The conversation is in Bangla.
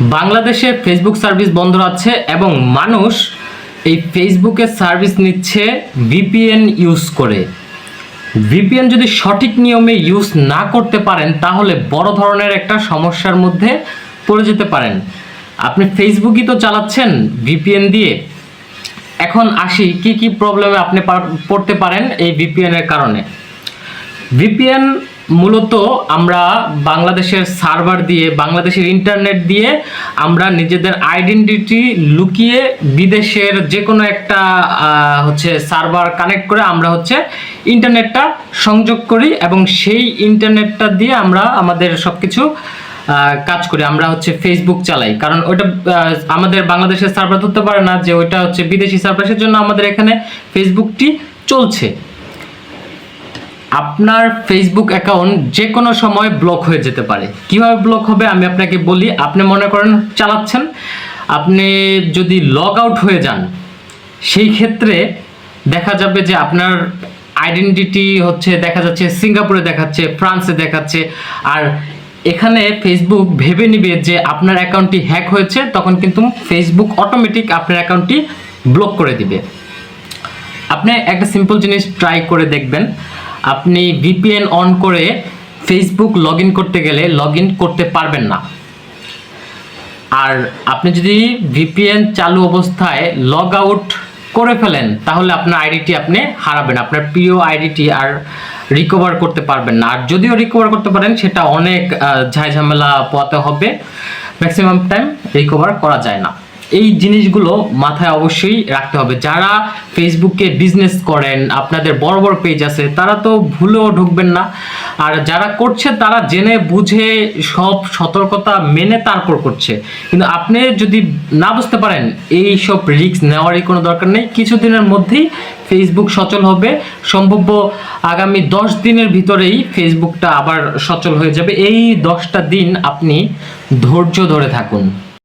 বাংলাদেশে ফেসবুক সার্ভিস বন্ধ আছে এবং মানুষ এই ফেসবুকের সার্ভিস নিচ্ছে ভিপিএন ইউজ করে। ভিপিএন যদি সঠিক নিয়মে ইউজ না করতে পারেন তাহলে বড় ধরনের একটা সমস্যার মধ্যে পড়ে যেতে পারেন। আপনি ফেসবুকই তো চালাচ্ছেন ভিপিএন দিয়ে। এখন আসি কি কি প্রবলেমে আপনি পড়তে পারেন এই ভিপিএন এর কারণে। ভিপিএন মূলত আমরা বাংলাদেশের সার্ভার দিয়ে, বাংলাদেশের ইন্টারনেট দিয়ে আমরা নিজেদের আইডেন্টিটি লুকিয়ে বিদেশের যে কোনো একটা সার্ভার কানেক্ট করে আমরা ইন্টারনেটটা সংযোগ করি এবং সেই ইন্টারনেটটা দিয়ে আমরা আমাদের সব কিছু কাজ করি। আমরা ফেসবুক চালাই, কারণ ওইটা আমাদের বাংলাদেশের সার্ভার ধরতে পারে না যে ওইটা বিদেশি সার্ভার, সেজন্য আমাদের এখানে ফেসবুকটি চলছে। আপনার ফেসবুক অ্যাকাউন্ট যে কোনো সময় ব্লক হয়ে যেতে পারে। কিভাবে ব্লক হবে আমি আপনাকে বলি। আপনি মনে করেন চালাচ্ছেন, আপনি যদি লগ আউট হয়ে যান সেই ক্ষেত্রে দেখা যাবে যে আপনার আইডেন্টিটি দেখা যাচ্ছে সিঙ্গাপুরে দেখাচ্ছে, ফ্রান্সে দেখাচ্ছে, আর এখানে ফেসবুক ভেবে নিবে যে আপনার অ্যাকাউন্টটি হ্যাক হয়েছে, তখন কিন্তু ফেসবুক অটোমেটিক আপনার অ্যাকাউন্টটি ব্লক করে দিবে। আপনি একটা সিম্পল জিনিস ট্রাই করে দেখবেন। আপনি ভিপিএন অন করে ফেসবুক লগ ইন করতে গেলে লগ ইন করতে পারবেন না। আর আপনি যদি ভিপিএন চালু অবস্থায় লগ আউট করে ফেলেন তাহলে আপনার আইডিটি আপনি হারাবেন, আপনার প্রিয় আইডিটি আর রিকভার করতে পারবেন না। আর যদিও রিকভার করতে পারেন সেটা অনেক ঝামেলা পোহাতে হবে, ম্যাক্সিমাম টাইম রিকভার করা যায় না। এই জিনিসগুলো মাথায় অবশ্যই রাখতে হবে। যারা ফেসবুকে বিজনেস করেন, আপনাদের বড় বড় পেজ আছে, তারা তো ভুলেও ঢুকবেন না। আর যারা করছে তারা জেনে বুঝে সব সতর্কতা মেনে তারপর করছে। কিন্তু আপনি যদি না বুঝতে পারেন এই সব রিস্ক নেওয়ারই কোনো দরকার নেই। কিছুদিনের মধ্যেই ফেসবুক সচল হবে, সম্ভব আগামী 10 দিনের ভিতরেই ফেসবুকটা আবার সচল হয়ে যাবে। এই 10টা দিন আপনি ধৈর্য ধরে থাকুন।